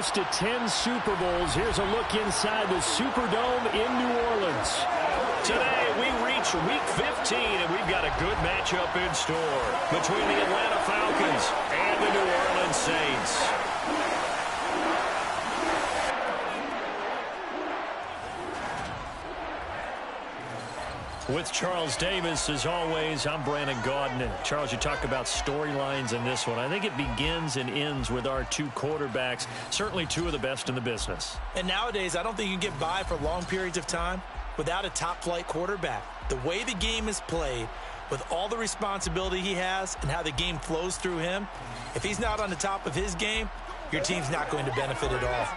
host to 10 Super Bowls. Here's a look inside the Superdome in New Orleans. Today, we reach Week 15, and we've got a good matchup in store between the Atlanta Falcons and the New Orleans Saints. With Charles Davis, as always, I'm Brandon Gaudin. And Charles, you talk about storylines in this one. I think it begins and ends with our two quarterbacks, certainly two of the best in the business. And nowadays, I don't think you can get by for long periods of time without a top-flight quarterback. The way the game is played, with all the responsibility he has and how the game flows through him, if he's not on the top of his game, your team's not going to benefit at all.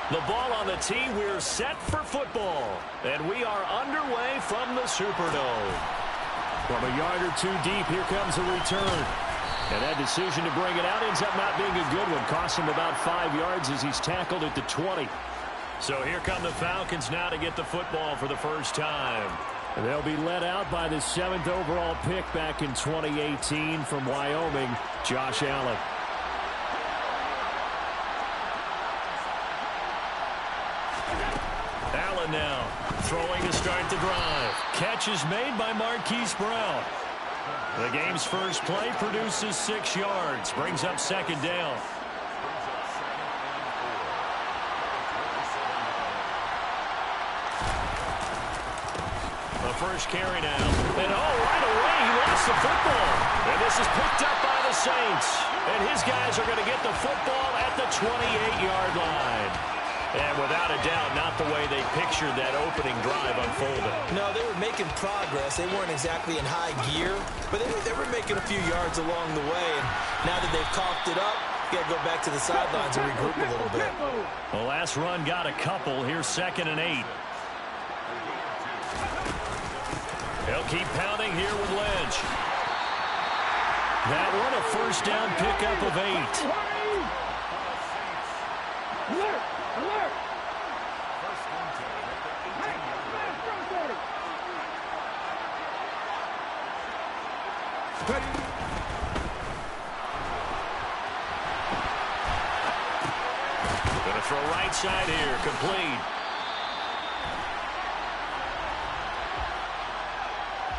The ball on the tee, we're set for football. And we are underway from the Superdome. From a yard or two deep, here comes a return. And that decision to bring it out ends up not being a good one. Costs him about 5 yards as he's tackled at the 20. So here come the Falcons now to get the football for the first time. And they'll be led out by the 7th overall pick back in 2018 from Wyoming, Josh Allen. Allen now throwing to start the drive. Catch is made by Marquise Brown. The game's first play produces 6 yards. Brings up second down. The first carry now. And right away he lost the football. And this is picked up by the Saints. And his guys are going to get the football at the 28-yard line. And without a doubt, not the way they pictured that opening drive unfolding. No, they were making progress. They weren't exactly in high gear, but they were making a few yards along the way. And now that they've coughed it up, you got to go back to the sidelines and regroup a little bit. The last run got a couple. Here's 2nd and 8. He'll keep pounding here with Lynch. That one a first down pickup of 8. Going to throw right side here, complete.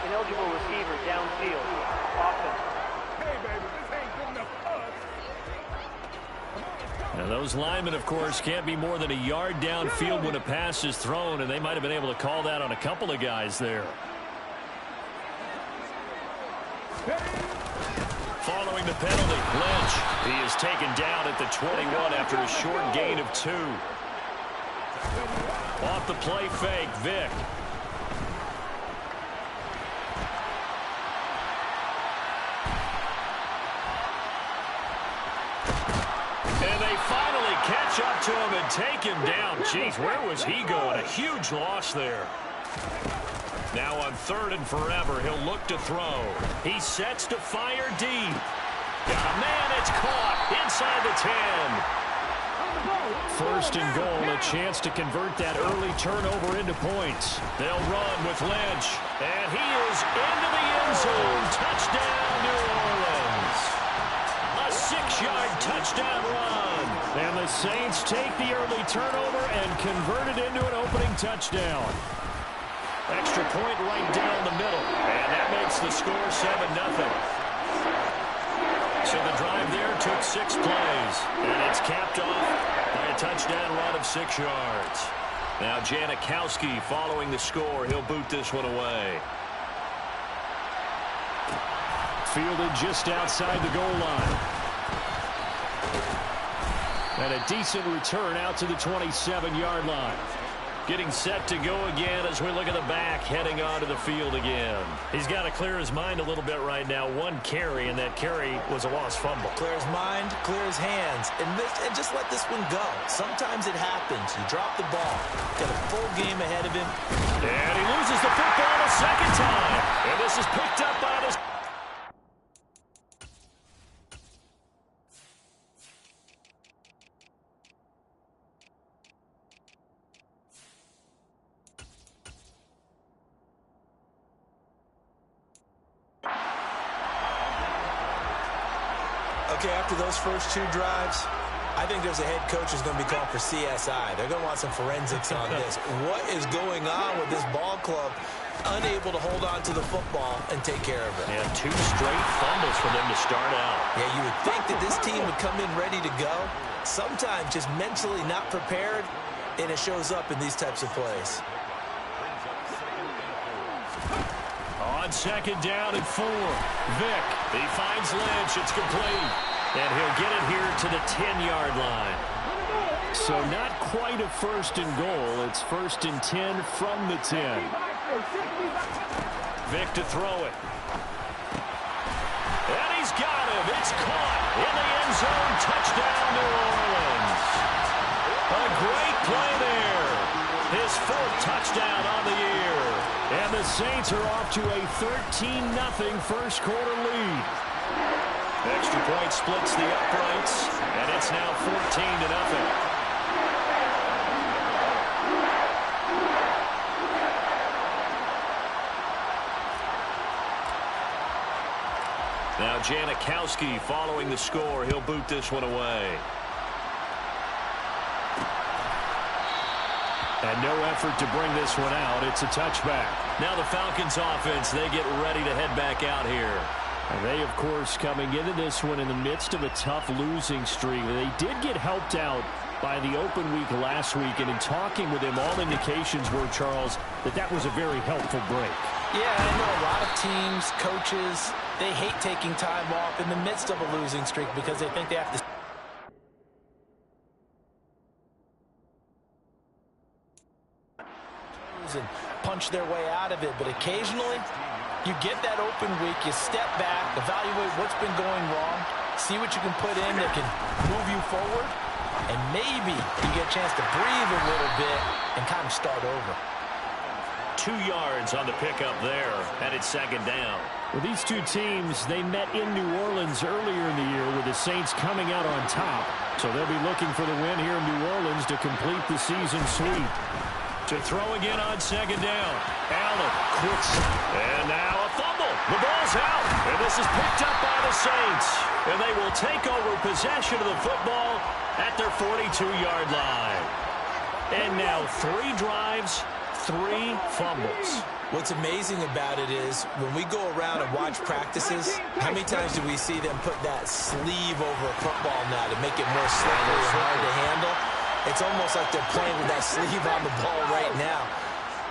Ineligible receiver downfield. Offense. Hey, baby, this ain't good enough for us. Now those linemen, of course, can't be more than a yard downfield when a pass is thrown, and they might have been able to call that on a couple of guys there. Following the penalty, Lynch. He is taken down at the 21 after a short gain of 2. Off the play fake, Vick. And they finally catch up to him and take him down. Jeez, where was he going? A huge loss there. Now on 3rd and forever, he'll look to throw. He sets to fire deep. Got a man, it's caught inside the 10. 1st and goal, a chance to convert that early turnover into points. They'll run with Lynch. And he is into the end zone. Touchdown, New Orleans. A 6-yard touchdown run. And the Saints take the early turnover and convert it into an opening touchdown. Extra point right down the middle. And that makes the score 7-0. So the drive there took 6 plays. And it's capped off by a touchdown run of 6 yards. Now Janikowski following the score. He'll boot this one away. Fielded just outside the goal line. And a decent return out to the 27-yard line. Getting set to go again as we look at the back, heading onto the field again. He's got to clear his mind a little bit right now. 1 carry, and that carry was a lost fumble. Clear his mind, clear his hands, and just let this one go. Sometimes it happens. You drop the ball. Got a full game ahead of him. And he loses the football a second time. this is picked up by the... Okay, after those first 2 drives, I think there's a head coach who's going to be called for CSI. They're going to want some forensics on this. What is going on with this ball club? Unable to hold on to the football and take care of it. And 2 straight fumbles for them to start out. Yeah, you would think that this team would come in ready to go. Sometimes just mentally not prepared, and it shows up in these types of plays. On second down and 4. Vick, he finds Lynch. It's complete. And he'll get it here to the 10-yard line. So not quite a first and goal. It's first and 10 from the 10. Vick to throw it. And he's got him. It's caught in the end zone. Touchdown, New Orleans. A great play there. His 4th touchdown on the year. And the Saints are off to a 13-0 first quarter lead. Extra point splits the uprights, and it's now 14-0. Now Janikowski following the score. He'll boot this one away. And no effort to bring this one out. It's a touchback. Now the Falcons offense, they get ready to head back out here. And they, of course, coming into this one in the midst of a tough losing streak. They did get helped out by the open week last week. And in talking with him, all indications were, Charles, that was a very helpful break. Yeah, I know a lot of teams, coaches, they hate taking time off in the midst of a losing streak because they think they have to and punch their way out of it. But occasionally, you get that open week, you step back, evaluate what's been going wrong, see what you can put in that can move you forward, and maybe you get a chance to breathe a little bit and kind of start over. 2 yards on the pickup there, and it's second down. Well, these two teams, they met in New Orleans earlier in the year with the Saints coming out on top. So they'll be looking for the win here in New Orleans to complete the season sweep. To throw again on second down. Allen quits. And now a fumble. The ball's out. And this is picked up by the Saints. And they will take over possession of the football at their 42-yard line. And now 3 drives, 3 fumbles. What's amazing about it is when we go around and watch practices, how many times do we see them put that sleeve over a football now to make it more slippery and hard to handle? It's almost like they're playing with that sleeve on the ball right now.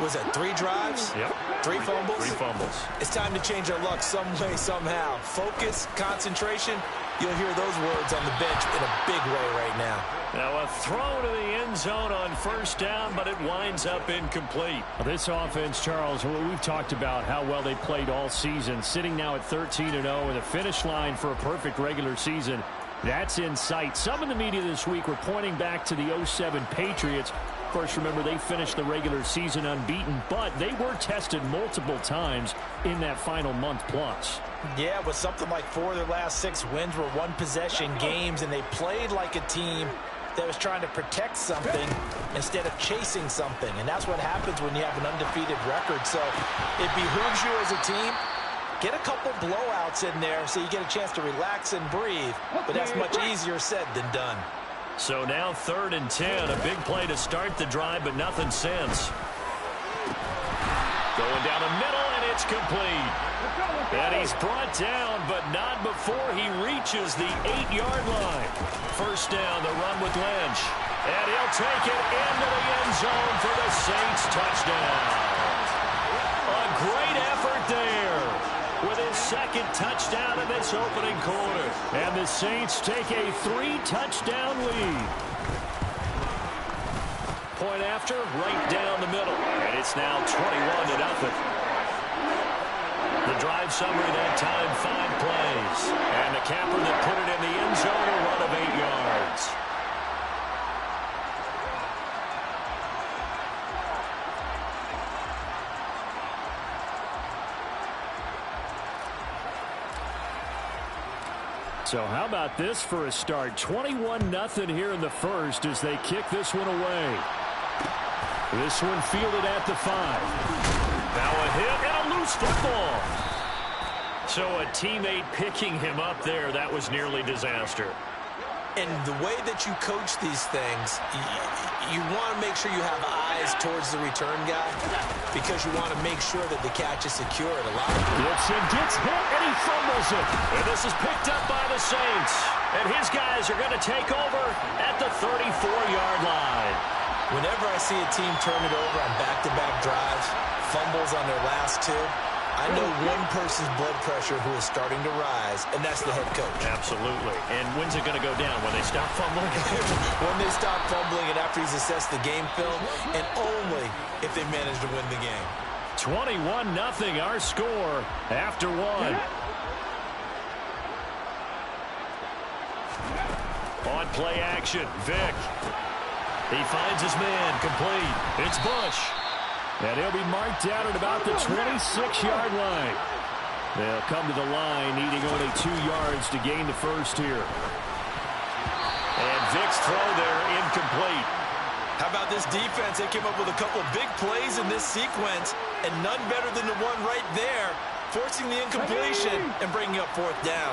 Was it 3 drives? Yep. 3 fumbles? 3 fumbles. It's time to change our luck some way, somehow. Focus, concentration. You'll hear those words on the bench in a big way right now. Now a throw to the end zone on first down, but it winds up incomplete. This offense, Charles, we've talked about how well they played all season, sitting now at 13-0 with a finish line for a perfect regular season. That's in sight. Some in the media this week were pointing back to the 07 Patriots. Of course, remember, they finished the regular season unbeaten, but they were tested multiple times in that final month plus. Yeah, with something like 4 of their last 6 wins were one-possession games, and they played like a team that was trying to protect something instead of chasing something. And that's what happens when you have an undefeated record. So it behooves you as a team. Get a couple blowouts in there so you get a chance to relax and breathe. But that's much easier said than done. So now 3rd and 10. A big play to start the drive, but nothing since. Going down the middle, and it's complete. And he's brought down, but not before he reaches the 8-yard line. First down, the run with Lynch. And he'll take it into the end zone for the Saints touchdown. A great effort there with his 2nd touchdown in this opening quarter. And the Saints take a 3-touchdown lead. Point after, right down the middle. And it's now 21-0. The drive summary that time, 5 plays. And the capper that put it in the end zone, a run of 8 yards. So how about this for a start? 21-0 here in the first as they kick this one away. This one fielded at the 5. Now a hit and a loose football. So a teammate picking him up there, that was nearly disaster. And the way that you coach these things, you want to make sure you have eyes towards the return guy because you want to make sure that the catch is secured. A lot of Gibson gets hit and he fumbles it. And this is picked up by the Saints. And his guys are going to take over at the 34-yard line. Whenever I see a team turn it over on back-to-back drives, fumbles on their last two, I know one person's blood pressure who is starting to rise, and that's the head coach. Absolutely. And when's it going to go down? When they stop fumbling? When they stop fumbling and after he's assessed the game film, and only if they manage to win the game. 21-0 our score after one. On play action, Vick. He finds his man, complete. It's Bush. And he'll be marked down at about the 26-yard line. They'll come to the line, needing only 2 yards to gain the first here. And Vick's throw there, incomplete. How about this defense? They came up with a couple big plays in this sequence, and none better than the one right there, forcing the incompletion and bringing up 4th down.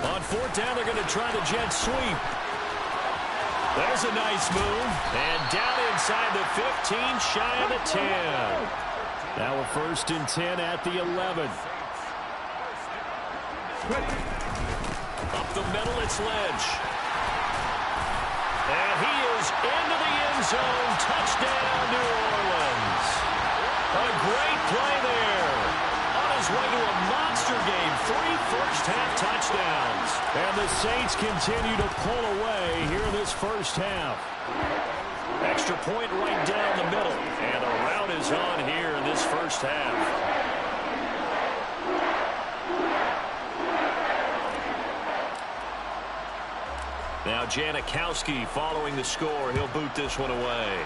On 4th down, they're going to try the jet sweep. There's a nice move. And down inside the 15, shy of the 10. Now a 1st and 10 at the 11. Up the middle, it's Lynch. And he is into the end zone. Touchdown, New Orleans. A great play there. On his way to a monster game. 3 first-half touchdowns. And the Saints continue to pull away here in this first half. Extra point right down the middle. And a rout is on here in this first half. Now Janikowski following the score. He'll boot this one away.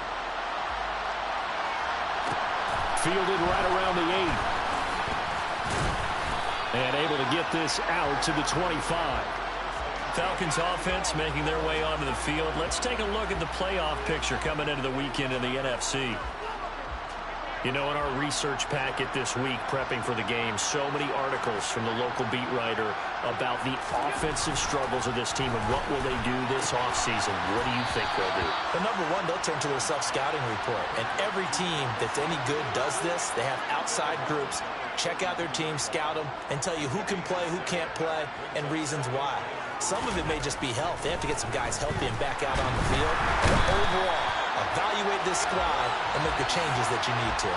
Fielded right around the 8. And able to get this out to the 25. Falcons offense making their way onto the field. Let's take a look at the playoff picture coming into the weekend in the NFC. You know, in our research packet this week, prepping for the game, so many articles from the local beat writer about the offensive struggles of this team and what will they do this offseason. What do you think they'll do? Well, number one, they'll turn to their self-scouting report. And every team that's any good does this. They have outside groups. Check out their team, scout them, and tell you who can play, who can't play, and reasons why. Some of it may just be health. They have to get some guys healthy and back out on the field. But overall, evaluate this squad and make the changes that you need to.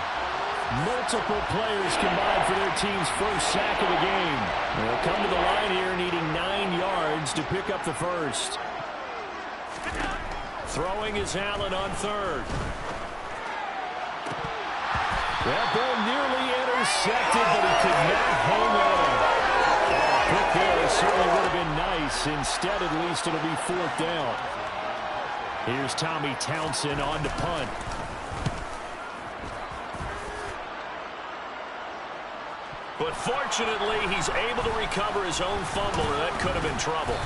Multiple players combined for their team's first sack of the game. They'll come to the line here needing 9 yards to pick up the first. Throwing is Allen on 3rd. That ball nearly intercepted, but he could not hang on. Pick there certainly would have been nice. Instead, at least it'll be 4th down. Here's Tommy Townsend on to punt. But fortunately, he's able to recover his own fumble, or that could have been trouble.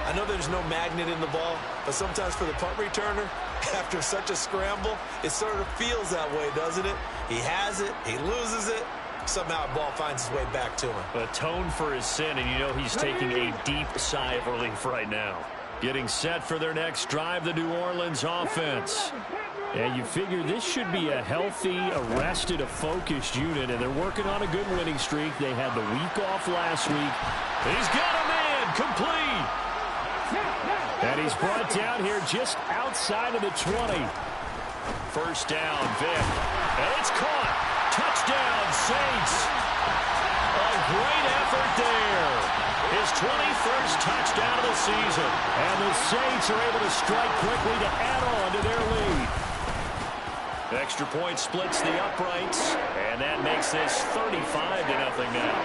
I know there's no magnet in the ball, but sometimes for the punt returner, after such a scramble, it sort of feels that way, doesn't it? He has it, he loses it, somehow the ball finds its way back to him. Atone for his sin, and you know he's taking a deep sigh of relief right now. Getting set for their next drive, the New Orleans offense. And you figure this should be a healthy, arrested, a focused unit, and they're working on a good winning streak. They had the week off last week. He's got a man, complete. And he's brought down here just outside of the 20. First down, Vick. And it's caught. Touchdown, Saints. A great effort there. His 21st touchdown of the season. And the Saints are able to strike quickly to add on to their lead. Extra point splits the uprights, and that makes this 35-0 now.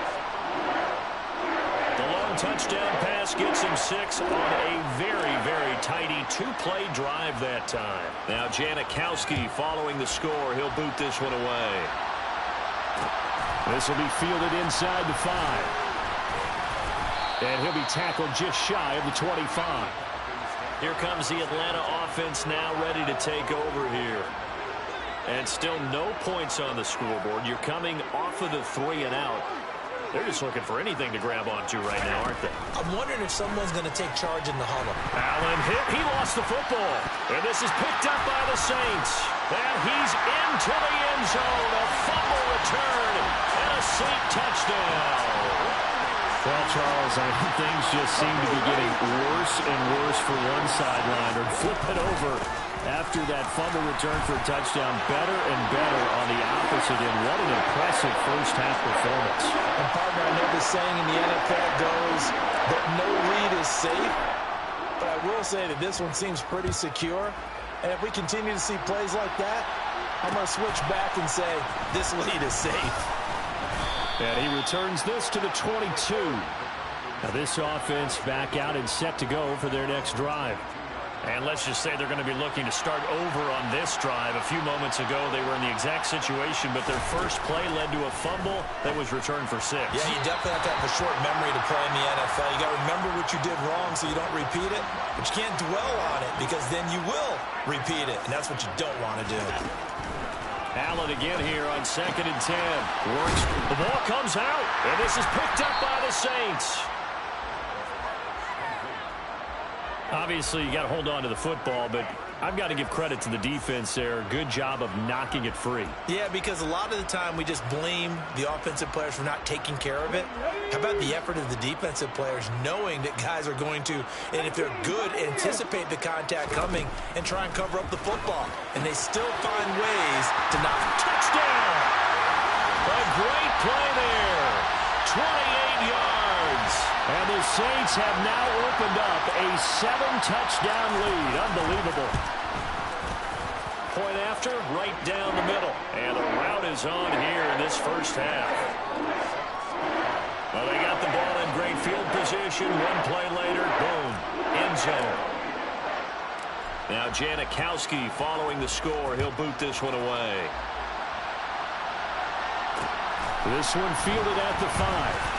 The long touchdown pass gets him 6 on a very, very tidy 2-play drive that time. Now Janikowski following the score. He'll boot this one away. This will be fielded inside the 5. And he'll be tackled just shy of the 25. Here comes the Atlanta offense now ready to take over here. And still no points on the scoreboard. You're coming off of the 3 and out. They're just looking for anything to grab onto right now, aren't they? I'm wondering if someone's going to take charge in the huddle. Allen hit. He lost the football. And this is picked up by the Saints. And he's into the end zone. A fumble return and a Saint touchdown. Well, Charles, I mean, things just seem to be getting worse and worse for one sideline. Or flip it over after that fumble return for a touchdown. Better and better on the opposite end. What an impressive first-half performance. And, partner, I know the saying in the NFL goes that no lead is safe. But I will say that this one seems pretty secure. And if we continue to see plays like that, I'm going to switch back and say this lead is safe. And he returns this to the 22. Now this offense back out and set to go for their next drive. And let's just say they're going to be looking to start over on this drive. A few moments ago, they were in the exact situation, but their first play led to a fumble that was returned for 6. Yeah, you definitely have to have a short memory to play in the NFL. You got to remember what you did wrong so you don't repeat it, but you can't dwell on it because then you will repeat it, and that's what you don't want to do. Allen again here on 2nd and 10. Works. The ball comes out, and this is picked up by the Saints. Obviously, you got to hold on to the football, but I've got to give credit to the defense there. Good job of knocking it free. Yeah, because a lot of the time we just blame the offensive players for not taking care of it. How about the effort of the defensive players knowing that guys are going to, and if they're good, anticipate the contact coming and try and cover up the football. And they still find ways to knock. Touchdown! A great play there. 28 yards. And the Saints have now opened up a 7-touchdown lead. Unbelievable. Point after, right down the middle. And the route is on here in this first half. Well, they got the ball in great field position. One play later, boom, end zone. Now Janikowski following the score. He'll boot this one away. This one fielded at the 5.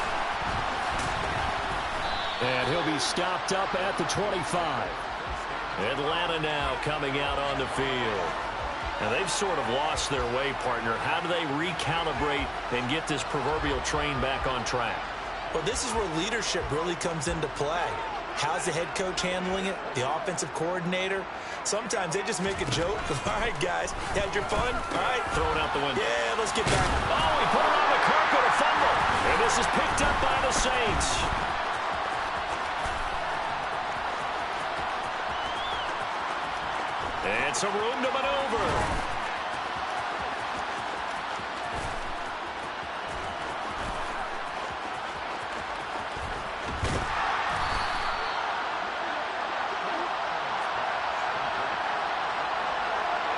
And he'll be stopped up at the 25. Atlanta now coming out on the field. Now they've sort of lost their way, partner. How do they recalibrate and get this proverbial train back on track? Well, this is where leadership really comes into play. How's the head coach handling it? The offensive coordinator? Sometimes they just make a joke. All right, guys, you had your fun? All right. Throw it out the window. Yeah, let's get back. Oh, he put it on the carpet, a fumble. And this is picked up by the Saints. And some room to maneuver.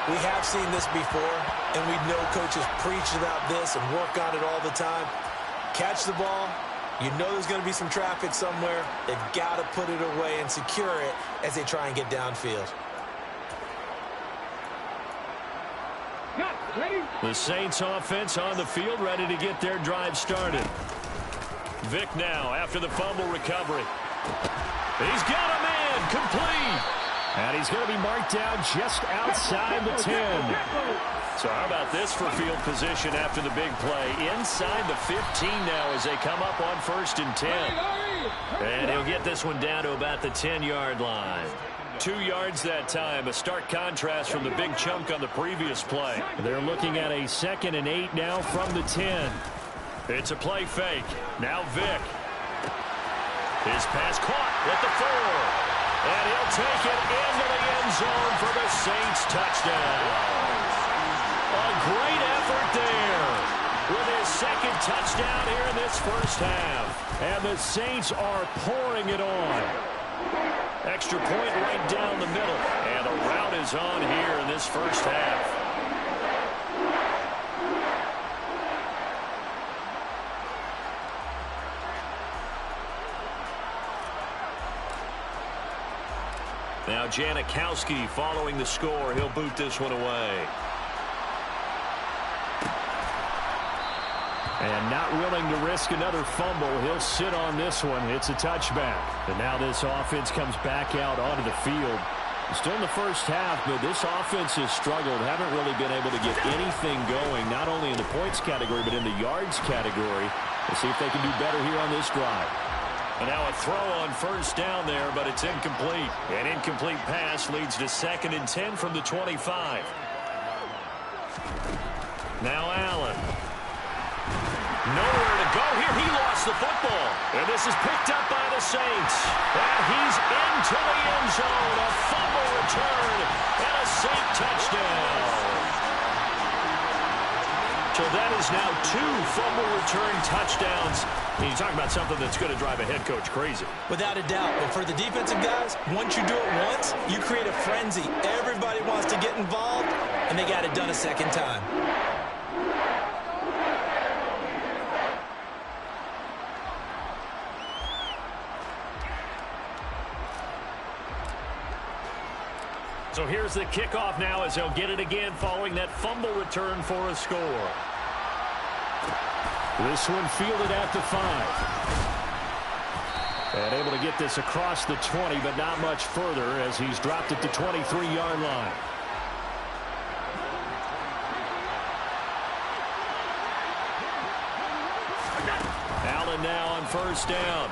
We have seen this before, and we know coaches preach about this and work on it all the time. Catch the ball. You know there's going to be some traffic somewhere. They've got to put it away and secure it as they try and get downfield. The Saints offense on the field ready to get their drive started. Vick now after the fumble recovery. He's got a man complete. And he's going to be marked down just outside the 10. So how about this for field position after the big play? Inside the 15 now as they come up on 1st and 10. And he'll get this one down to about the 10-yard line. 2 yards that time, a stark contrast from the big chunk on the previous play. They're looking at a 2nd and 8 now from the 10. It's a play fake. Now Vick. His pass caught at the 4. And he'll take it into the end zone for the Saints touchdown. A great effort there with his 2nd touchdown here in this first half. And the Saints are pouring it on. Extra point right down the middle. And the route is on here in this first half. Now Janikowski following the score. He'll boot this one away. And not willing to risk another fumble. He'll sit on this one. It's a touchback. And now this offense comes back out onto the field. Still in the first half, but this offense has struggled. Haven't really been able to get anything going, not only in the points category, but in the yards category. We'll see if they can do better here on this drive. And now a throw on first down there, but it's incomplete. An incomplete pass leads to 2nd and 10 from the 25. Now Allen. Nowhere to go here. He lost the football. And this is picked up by the Saints. And he's into the end zone. A fumble return and a Saint touchdown. So that is now 2 fumble return touchdowns. And you're talking about something that's going to drive a head coach crazy. Without a doubt. But for the defensive guys, once you do it once, you create a frenzy. Everybody wants to get involved, and they got it done a second time. So here's the kickoff now as they'll get it again following that fumble return for a score. This one fielded at the 5. And able to get this across the 20, but not much further as he's dropped at the 23-yard line. Allen now on first down.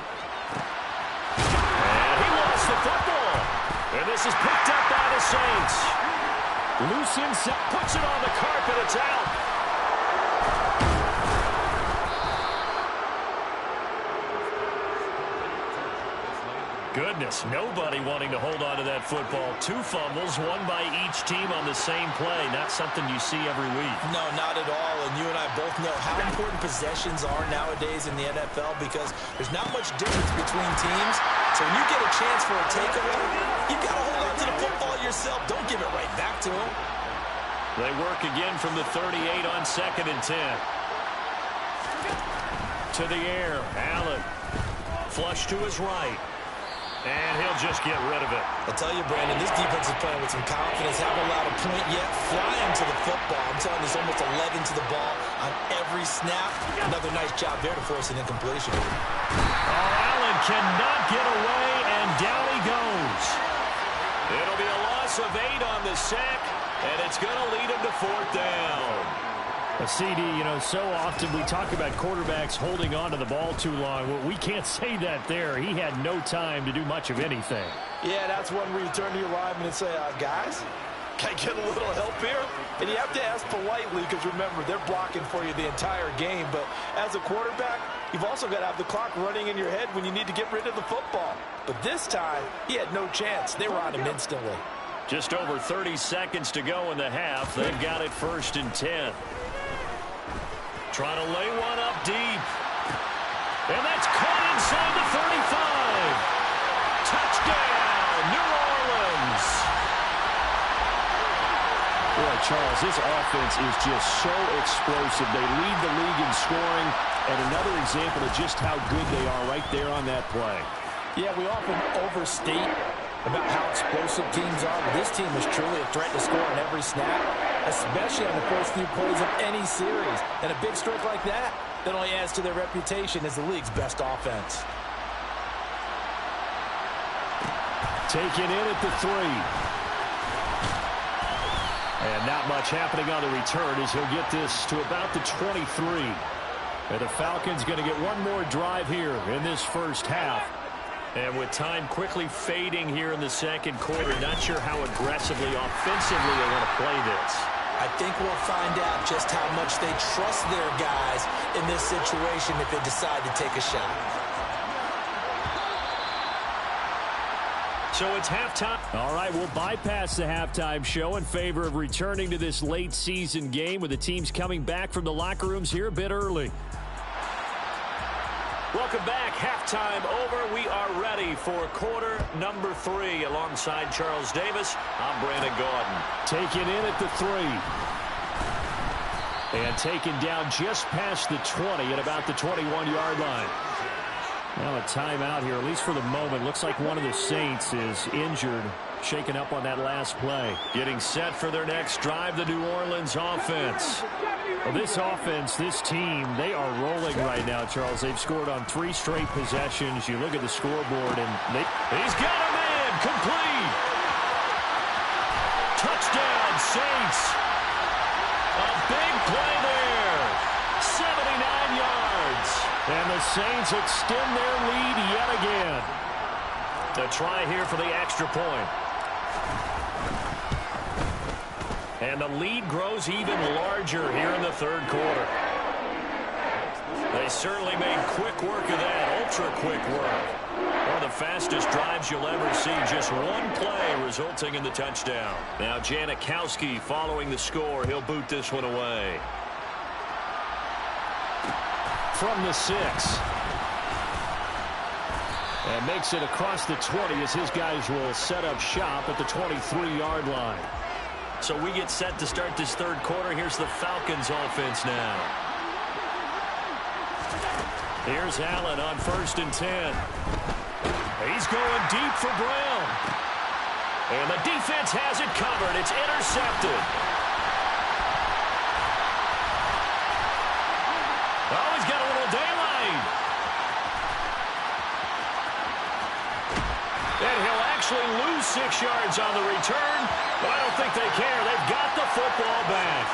And he lost the football. And this is picked up by the Saints. Loose inside, puts it on the carpet, it's out. Goodness, nobody wanting to hold on to that football. 2 fumbles, one by each team on the same play. Not something you see every week. No, not at all. And you and I both know how important possessions are nowadays in the NFL because there's not much difference between teams. So when you get a chance for a takeaway, you've got to hold on to the football yourself. Don't give it right back to them. They work again from the 38 on 2nd and 10. To the air, Allen. Flush to his right. And he'll just get rid of it. I'll tell you, Brandon, this defense is playing with some confidence. Haven't allowed a point yet. Flying to the football. I'm telling you, there's almost 11 to the ball on every snap. Another nice job there to force an incompletion. Allen cannot get away, and down he goes. It'll be a loss of 8 on the sack, and it's going to lead him to 4th down. A CD, you know, so often we talk about quarterbacks holding on to the ball too long. Well, we can't say that there. He had no time to do much of anything. Yeah, that's one where you turn to your lineman and say, guys, can I get a little help here? And you have to ask politely because, remember, they're blocking for you the entire game. But as a quarterback, you've also got to have the clock running in your head when you need to get rid of the football. But this time, he had no chance. They were on him instantly. Just over 30 seconds to go in the half. They've got it 1st and 10. Trying to lay one up deep. And that's caught inside the 35. Touchdown, New Orleans. Boy, Charles, this offense is just so explosive. They lead the league in scoring, and another example of just how good they are right there on that play. Yeah, we often overstate about how explosive teams are, but this team is truly a threat to score on every snap, especially on the first few plays of any series. And a big stroke like that only adds to their reputation as the league's best offense. Taken in at the 3. And not much happening on the return as he'll get this to about the 23. And the Falcons going to get one more drive here in this first half. And with time quickly fading here in the second quarter, not sure how aggressively, offensively they want to play this. I think we'll find out just how much they trust their guys in this situation if they decide to take a shot. So it's halftime. All right, we'll bypass the halftime show in favor of returning to this late season game with the teams coming back from the locker rooms here a bit early. Welcome back. Halftime over. We are ready for quarter number 3. Alongside Charles Davis, I'm Brandon Gaudin. Taken in at the 3. And taken down just past the 20 at about the 21-yard line. Now a timeout here, at least for the moment. Looks like one of the Saints is injured. shaken up on that last play. Getting set for their next drive, the New Orleans offense. Well, this offense, this team, they are rolling right now, Charles. They've scored on 3 straight possessions. You look at the scoreboard, and he's got a man, complete. Touchdown, Saints. A big play there. 79 yards. And the Saints extend their lead yet again. The try here for the extra point. And the lead grows even larger here in the third quarter. They certainly made quick work of that, ultra-quick work. One of the fastest drives you'll ever see. Just one play resulting in the touchdown. Now Janikowski following the score. He'll boot this one away. From the 6. And makes it across the 20 as his guys will set up shop at the 23-yard line. So we get set to start this third quarter. Here's the Falcons offense now. Here's Allen on 1st and 10. He's going deep for Brown. And the defense has it covered. It's intercepted. Oh, he's got a little daylight. And he'll actually lose 6 yards on the return, but I don't think they care. They've got the football back.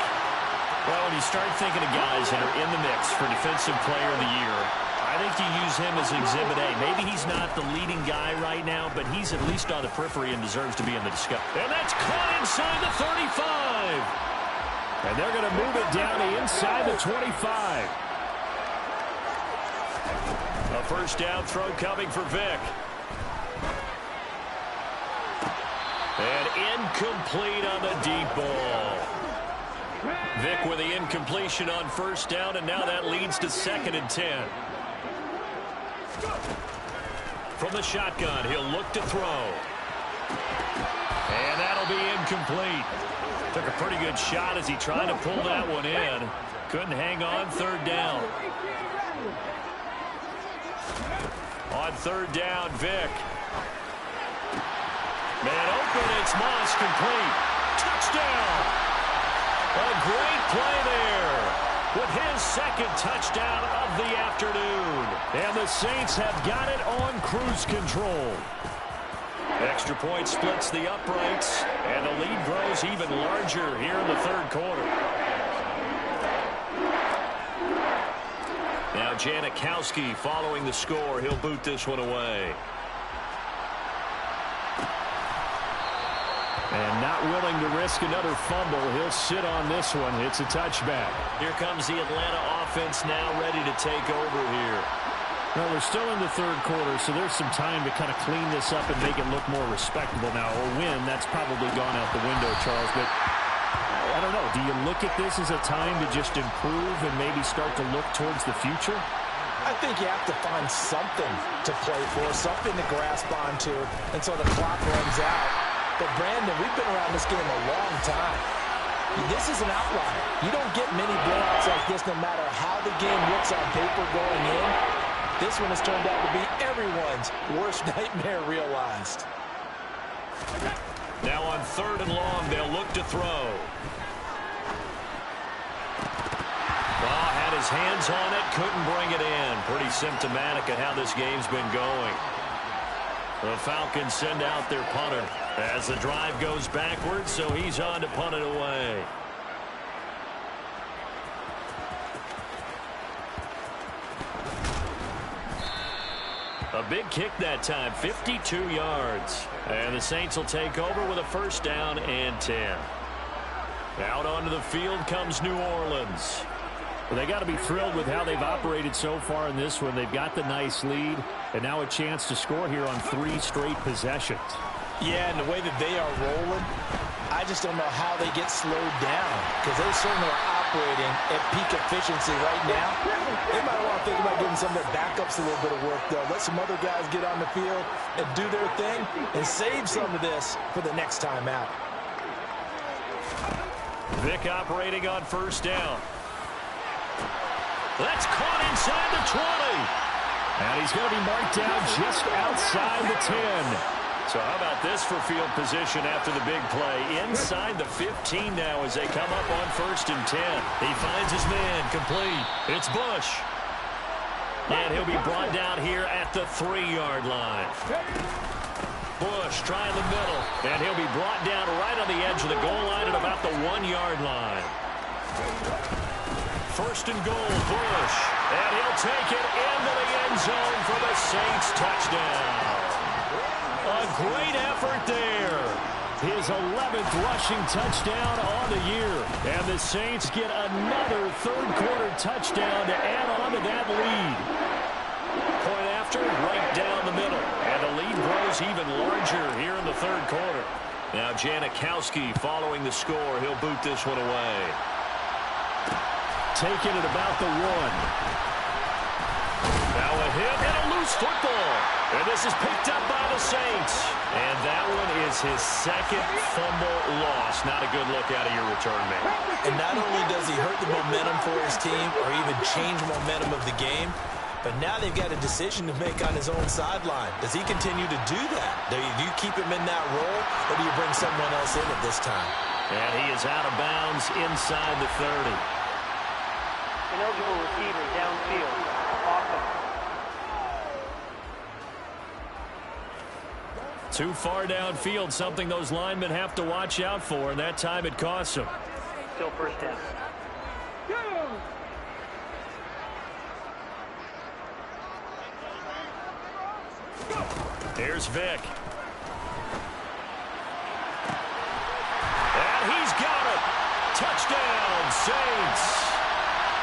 Well, when you start thinking of guys that are in the mix for Defensive Player of the Year, I think you use him as Exhibit A. Maybe he's not the leading guy right now, but he's at least on the periphery and deserves to be in the discussion. And that's caught inside the 35. And they're going to move it down inside the 25. A first down throw coming for Vic. And incomplete on the deep ball. Vic with the incompletion on first down, and now that leads to 2nd and 10. From the shotgun, he'll look to throw. And that'll be incomplete. Took a pretty good shot as he tried to pull that one in. Couldn't hang on 3rd down. On 3rd down, Vic. Man open, it's Moss, complete. Touchdown! A great play there with his 2nd touchdown of the afternoon. And the Saints have got it on cruise control. Extra point splits the uprights, and the lead grows even larger here in the third quarter. Now Janikowski following the score. He'll boot this one away. And not willing to risk another fumble. He'll sit on this one. It's a touchback. Here comes the Atlanta offense now ready to take over here. Well, we're still in the third quarter, so there's some time to kind of clean this up and make it look more respectable now. Or win, that's probably gone out the window, Charles. But I don't know. Do you look at this as a time to just improve and maybe start to look towards the future? I think you have to find something to play for, something to grasp onto until the clock runs out. But, Brandon, we've been around this game a long time. This is an outlier. You don't get many blowouts like this no matter how the game looks on paper going in. This one has turned out to be everyone's worst nightmare realized. Now on 3rd and long, they'll look to throw. Well, had his hands on it, couldn't bring it in. Pretty symptomatic of how this game's been going. The Falcons send out their punter as the drive goes backwards, so he's on to punt it away. A big kick that time, 52 yards. And the Saints will take over with a first down and 10. Out onto the field comes New Orleans. Well, they got to be thrilled with how they've operated so far in this one. They've got the nice lead, and now a chance to score here on 3 straight possessions. Yeah, and the way that they are rolling, I just don't know how they get slowed down because they certainly are operating at peak efficiency right now. They might want to think about giving some of their backups a little bit of work, though. Let some other guys get on the field and do their thing and save some of this for the next time out. Vic operating on first down. That's caught inside the 20. And he's going to be marked down just outside the 10. So how about this for field position after the big play? Inside the 15 now as they come up on 1st and 10. He finds his man, complete. It's Bush. And he'll be brought down here at the 3-yard line. Bush trying the middle, and he'll be brought down right on the edge of the goal line at about the 1-yard line. 1st and goal, Bush. And he'll take it into the end zone for the Saints touchdown. A great effort there. His 11th rushing touchdown on the year. And the Saints get another third-quarter touchdown to add on to that lead. Point after, right down the middle. And the lead grows even larger here in the third quarter. Now Janikowski following the score. He'll boot this one away. Taking it about the 1. Now a hit and a loose football. And this is picked up by the Saints. And that one is his second fumble loss. Not a good look out of your return man. And not only does he hurt the momentum for his team or even change momentum of the game, but now they've got a decision to make on his own sideline. Does he continue to do that? Do you keep him in that role, or do you bring someone else in at this time? And he is out of bounds inside the 30. Ineligible receiver downfield. Offense. Too far downfield, something those linemen have to watch out for, and that time it costs them. Still first down. Here's Vick. And he's got it. Touchdown, Saints.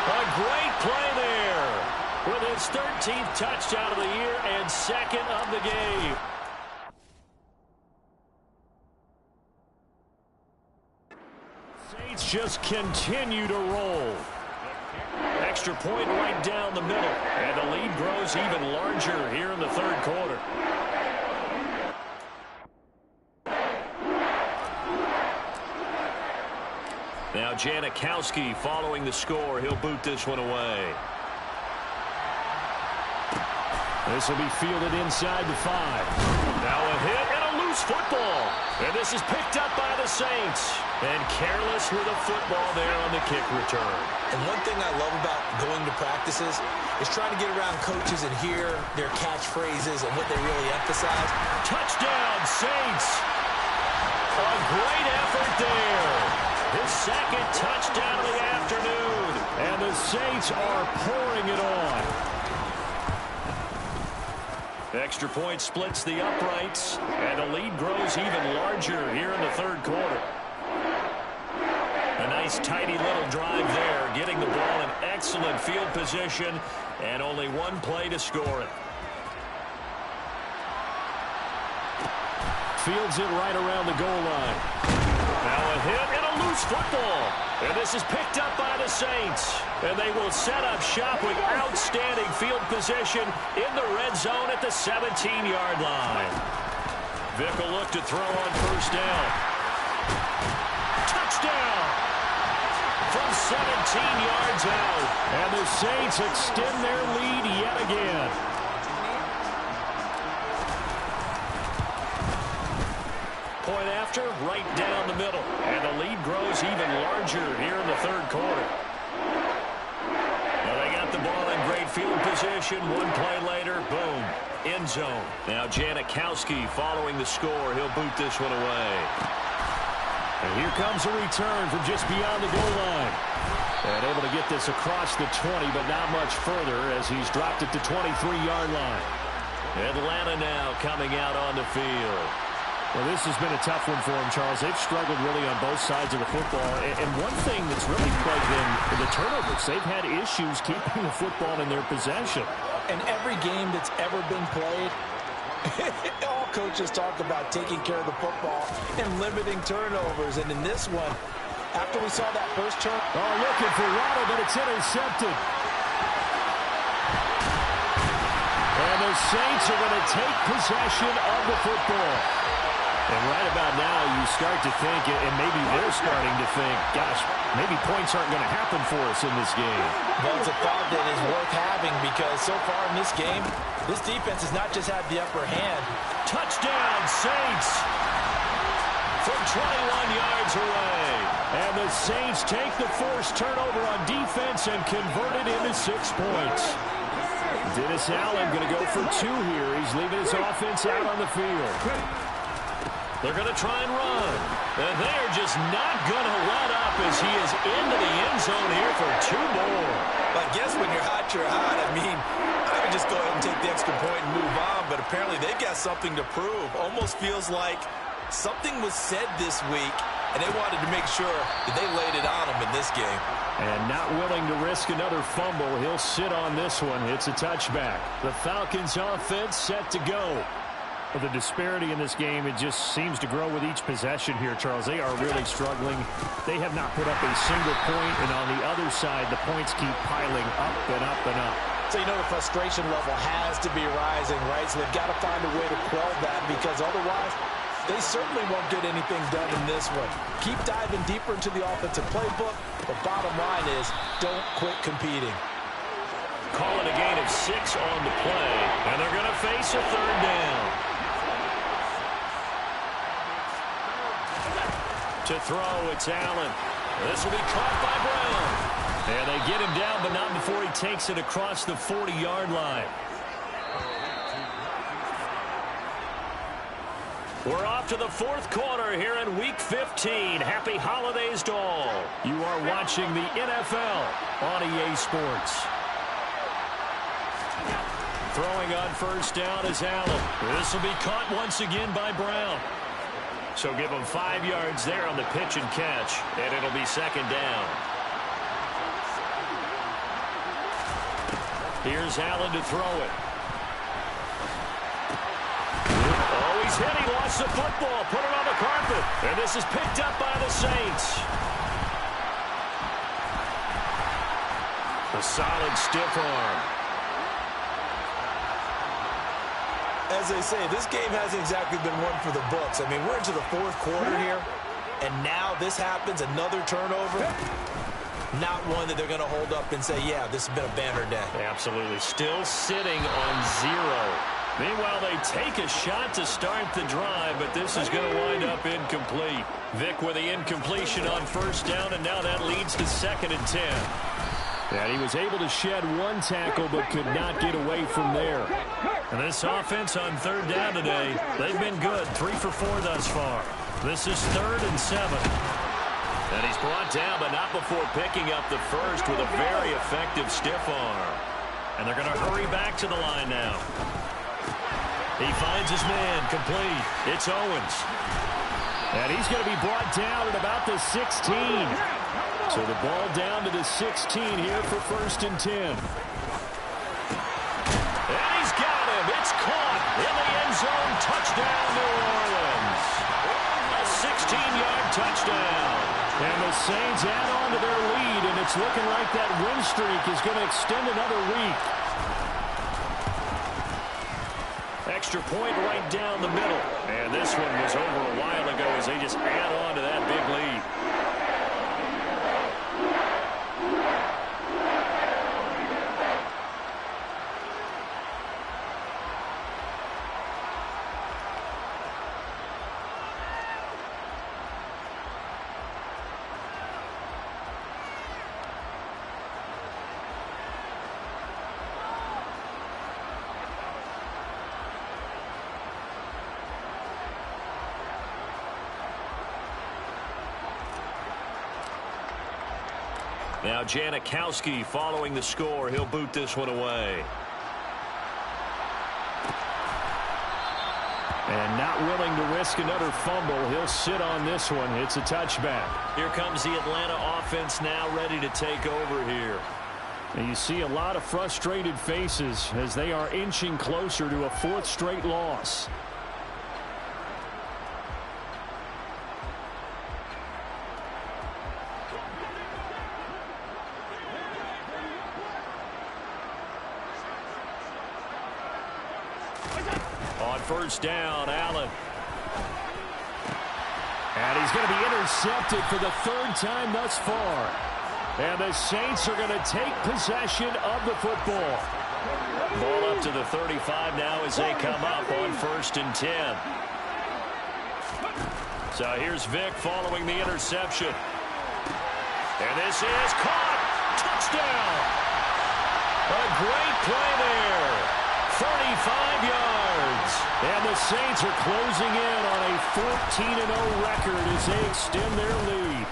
A great play there with his 13th touchdown of the year and second of the game. Saints just continue to roll. Extra point right down the middle. And the lead grows even larger here in the third quarter. Now Janikowski following the score. He'll boot this one away. This will be fielded inside the 5. Now a hit and a loose football. And this is picked up by the Saints. And careless with a football there on the kick return. And one thing I love about going to practices is trying to get around coaches and hear their catchphrases and what they really emphasize. Touchdown, Saints. A great effort there. His second touchdown of the afternoon. And the Saints are pouring it on. Extra point splits the uprights. And the lead grows even larger here in the third quarter. A nice tidy little drive there, getting the ball in excellent field position, and only one play to score it. Fields it right around the goal line. Now a hit and a loose football. And this is picked up by the Saints. And they will set up shop with outstanding field position in the red zone at the 17-yard line. Vick will look to throw on first down. Touchdown! From 17 yards out. And the Saints extend their lead yet again. Point after, right down the middle. And the lead grows even larger here in the third quarter. Now they got the ball in great field position. One play later, boom, end zone. Now Janikowski following the score. He'll boot this one away. And here comes a return from just beyond the goal line. And able to get this across the 20, but not much further as he's dropped it to 23-yard line. Atlanta now coming out on the field. Well, this has been a tough one for them, Charles. They've struggled really on both sides of the football. And one thing that's really plagued them are the turnovers. They've had issues keeping the football in their possession. And every game that's ever been played, all coaches talk about taking care of the football and limiting turnovers. And in this one, after we saw that first turn... Oh, looking for Waddle, but it's intercepted. And the Saints are going to take possession of the football. And right about now, you start to think, and maybe they're starting to think, gosh, maybe points aren't going to happen for us in this game. Well, it's a thought that is worth having because so far in this game, this defense has not just had the upper hand. touchdown, Saints. From 21 yards away. And the Saints take the forced turnover on defense and convert it into 6 points. Dennis Allen going to go for 2 here. He's leaving his offense out on the field. They're going to try and run. And they're just not going to let up as he is into the end zone here for 2 more. I guess when you're hot, you're hot. I mean, I would just go ahead and take the extra point and move on, but apparently they've got something to prove. Almost feels like something was said this week, and they wanted to make sure that they laid it on them in this game. And not willing to risk another fumble, he'll sit on this one. It's a touchback. The Falcons' offense set to go. Well, the disparity in this game, it just seems to grow with each possession here, Charles. They are really struggling. They have not put up a single point, and on the other side, the points keep piling up and up and up. So you know the frustration level has to be rising, right? So they've got to find a way to quell that, because otherwise they certainly won't get anything done in this one. Keep diving deeper into the offensive playbook. The bottom line is don't quit competing. Calling a gain of 6 on the play, and they're going to face a 3rd down. To throw, it's Allen. This will be caught by Brown. And they get him down, but not before he takes it across the 40-yard line. We're off to the 4th quarter here in Week 15. Happy holidays to all. You are watching the NFL on EA Sports. Throwing on 1st down is Allen. This will be caught once again by Brown. So give him 5 yards there on the pitch and catch, and it'll be 2nd down. Here's Allen to throw it. Oh, he's hit. He lost the football. Put it on the carpet. And this is picked up by the Saints. A solid stiff arm. As they say, this game hasn't exactly been one for the books. I mean, we're into the 4th quarter here, and now this happens, another turnover. Not one that they're going to hold up and say, yeah, this has been a banner day. Absolutely. Still sitting on 0. Meanwhile, they take a shot to start the drive, but this is going to wind up incomplete. Vic with the incompletion on 1st down, and now that leads to 2nd and 10. And he was able to shed 1 tackle, but could not get away from there. And this offense on 3rd down today, they've been good. 3 for 4 thus far. This is 3rd and 7. And he's brought down, but not before picking up the first with a very effective stiff arm. And they're going to hurry back to the line now. He finds his man, complete. It's Owens. And he's going to be brought down at about the 16. So the ball down to the 16 here for 1st and 10. And he's got him. It's caught in the end zone. Touchdown, New Orleans. A 16-yard touchdown. And the Saints add on to their lead, and it's looking like that win streak is going to extend another week. Extra point right down the middle. And this one was over a while ago as they just add on to that big lead. Now Janikowski following the score. He'll boot this one away. And not willing to risk another fumble. He'll sit on this one. It's a touchback. Here comes the Atlanta offense now ready to take over here. And you see a lot of frustrated faces as they are inching closer to a 4th straight loss. On 1st down, Allen. And he's going to be intercepted for the 3rd time thus far. And the Saints are going to take possession of the football. Ball up to the 35 now as they come up on 1st and 10. So here's Vick following the interception. And this is caught. Touchdown. A great play there. 35 yards. And the Saints are closing in on a 14-0 record as they extend their lead.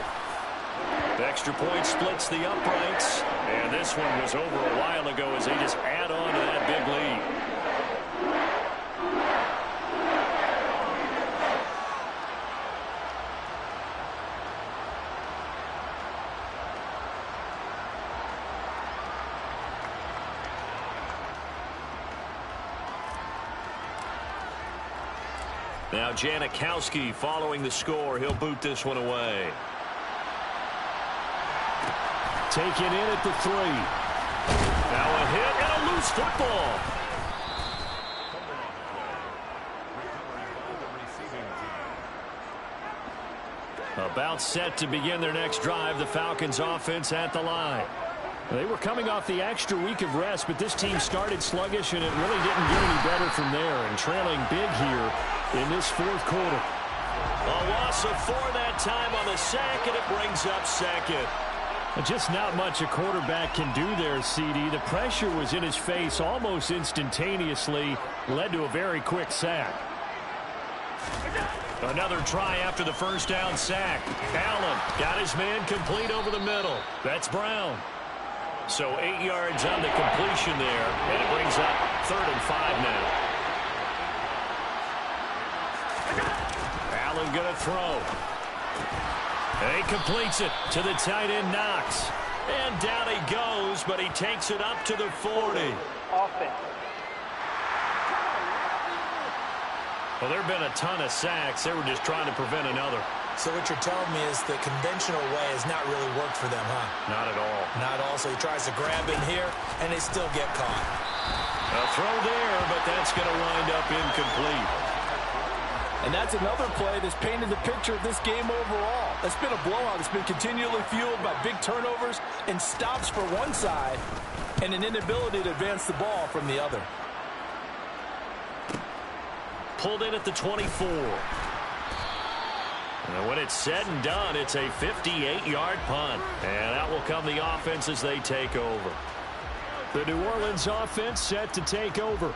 The extra point splits the uprights. And this one was over a while ago as they just add on to that big lead. Now Janikowski following the score. He'll boot this one away. Taken in at the 3. Now a hit and a loose football. About set to begin their next drive. The Falcons offense at the line. They were coming off the extra week of rest, but this team started sluggish, and it really didn't get any better from there, and trailing big here in this 4th quarter. A loss of 4 that time on the sack, and it brings up 2nd. Just not much a quarterback can do there, CD. The pressure was in his face almost instantaneously, led to a very quick sack. Another try after the 1st down sack. Allen got his man complete over the middle. That's Brown. So 8 yards on the completion there, and it brings up 3rd and 5 now. Allen going to throw. And he completes it to the tight end, Knox. And down he goes, but he takes it up to the 40. Offense. Well, there have been a ton of sacks. They were just trying to prevent another. So what you're telling me is the conventional way has not really worked for them, huh? Not at all. Not all. So he tries to grab in here, and they still get caught. A throw there, but that's going to wind up incomplete. And that's another play that's painted the picture of this game overall. It's been a blowout. It's been continually fueled by big turnovers and stops for one side and an inability to advance the ball from the other. Pulled in at the 24. And when it's said and done, it's a 58-yard punt. And out will come the offense as they take over. The New Orleans offense set to take over.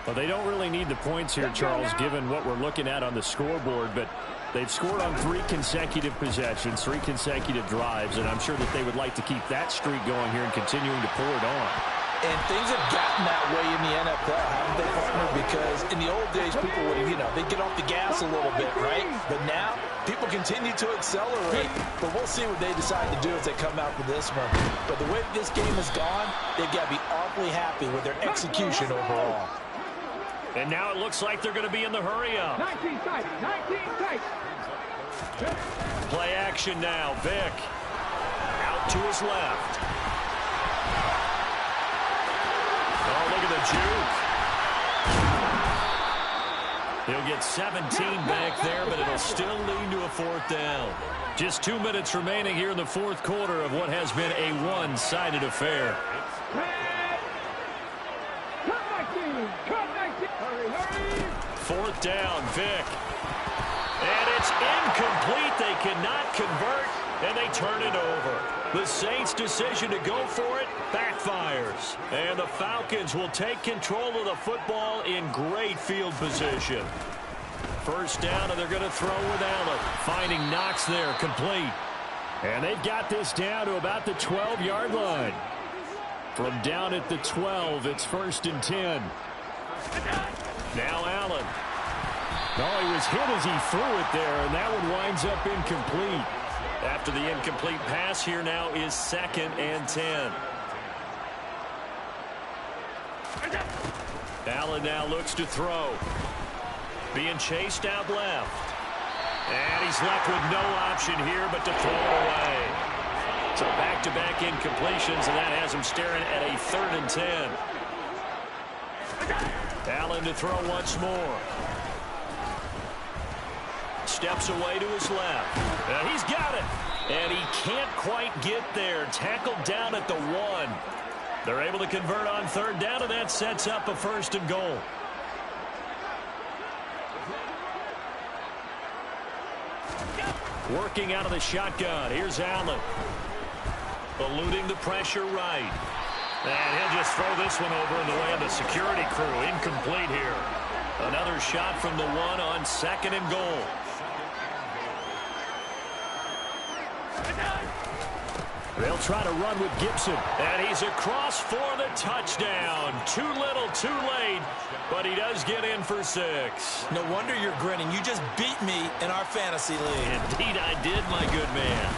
Well, they don't really need the points here, Charles, given what we're looking at on the scoreboard. But they've scored on 3 consecutive possessions, 3 consecutive drives. And I'm sure that they would like to keep that streak going here and continuing to pour it on. And things have gotten that way in the NFL, haven't they, partner? Because in the old days, people would, they'd get off the gas a little bit, right? But now, people continue to accelerate. But we'll see what they decide to do as they come out for this one. But the way this game has gone, they've got to be awfully happy with their execution overall. And now it looks like they're going to be in the hurry-up. 19 tight, 19 tight. Play action now. Vick out to his left. Oh, look at the juke. He'll get 17 back there, but it'll still lead to a 4th down. Just 2 minutes remaining here in the 4th quarter of what has been a one-sided affair. Hurry. 4th down, Vick. And it's incomplete. They cannot convert, and they turn it over. The Saints' decision to go for it backfires. And the Falcons will take control of the football in great field position. 1st down, and they're going to throw with Allen. Finding Knox there, complete. And they've got this down to about the 12-yard line. From down at the 12, it's 1st and 10. Now Allen. Oh, he was hit as he threw it there, and that one winds up incomplete. After the incomplete pass, here now is 2nd and 10. Allen now looks to throw. Being chased out left. And he's left with no option here but to throw it away. So back-to-back incompletions, and that has him staring at a 3rd and 10. Allen to throw once more. Steps away to his left. And he's got it. And he can't quite get there. Tackled down at the 1. They're able to convert on 3rd down, and that sets up a 1st and goal. Working out of the shotgun. Here's Allen. Eluding the pressure right. And he'll just throw this one over in the way of the security crew. Incomplete here. Another shot from the one on 2nd and goal. They'll try to run with Gibson. And he's across for the touchdown. Too little, too late. But he does get in for 6. No wonder you're grinning. You just beat me in our fantasy league. Indeed I did, my good man.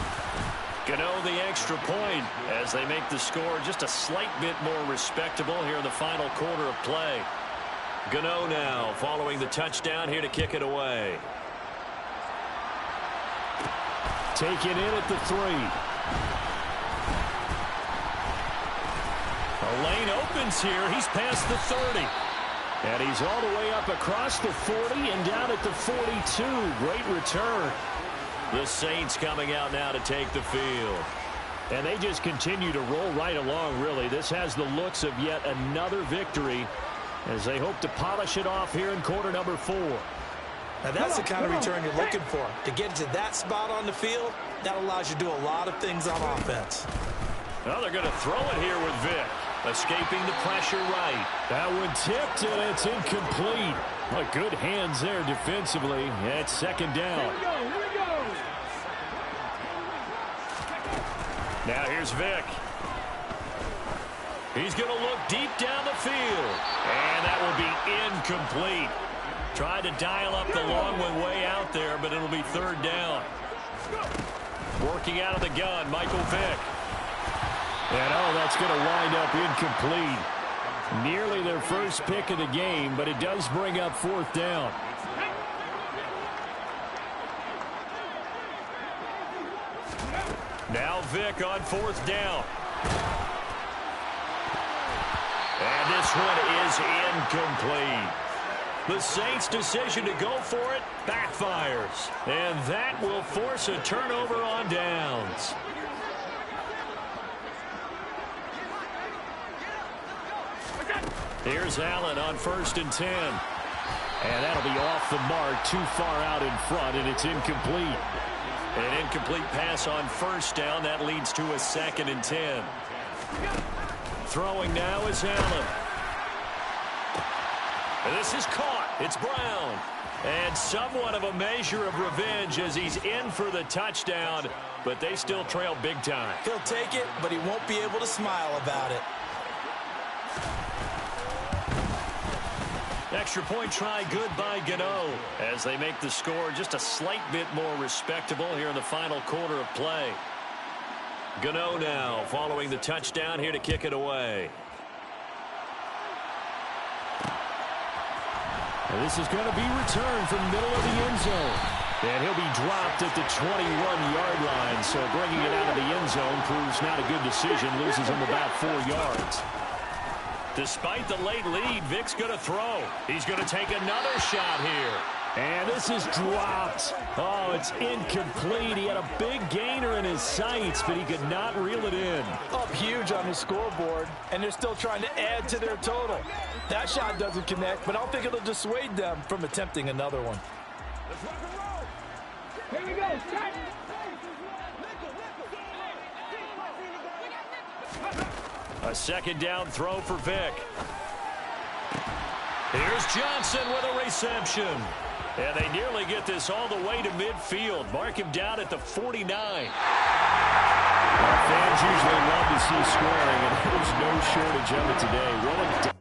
Gano the extra point as they make the score just a slight bit more respectable here in the final quarter of play. Gano now following the touchdown here to kick it away. Take it in at the 3. The lane opens here. He's past the 30. And he's all the way up across the 40 and down at the 42. Great return. The Saints coming out now to take the field. And they just continue to roll right along, really. This has the looks of yet another victory as they hope to polish it off here in quarter number 4. Now, that's the kind of return you're looking for. To get to that spot on the field, that allows you to do a lot of things on offense. Well, they're going to throw it here with Vick. Escaping the pressure right. That one tipped, and it's incomplete. Well, good hands there defensively. It's 2nd down. Here we go. Now here's Vick. He's going to look deep down the field. And that will be incomplete. Tried to dial up the long one way out there, but it'll be 3rd down. Working out of the gun, Michael Vick. And, oh, that's going to wind up incomplete. Nearly their first pick of the game, but it does bring up 4th down. Now Vick on 4th down. And this one is incomplete. The Saints' decision to go for it backfires. And that will force a turnover on downs. Here's Allen on 1st and 10. And that'll be off the mark, too far out in front, and it's incomplete. An incomplete pass on 1st down. That leads to a 2nd and 10. Throwing now is Allen. And this is caught. It's Brown. And somewhat of a measure of revenge as he's in for the touchdown, but they still trail big time. He'll take it, but he won't be able to smile about it. Extra point try good by Gano as they make the score just a slight bit more respectable here in the final quarter of play. Gano now following the touchdown here to kick it away. And this is going to be returned from the middle of the end zone. And he'll be dropped at the 21-yard line. So bringing it out of the end zone proves not a good decision. Loses him about 4 yards. Despite the late lead, Vick's going to throw. He's going to take another shot here. And this is dropped. Oh, it's incomplete. He had a big gainer in his sights, but he could not reel it in. Up huge on the scoreboard, and they're still trying to add to their total. That shot doesn't connect, but I don't think it'll dissuade them from attempting another one. Here we go. Set. A 2nd down throw for Vick. Here's Johnson with a reception. And they nearly get this all the way to midfield. Mark him down at the 49. Fans usually love to see scoring, and there's no shortage of it today. What a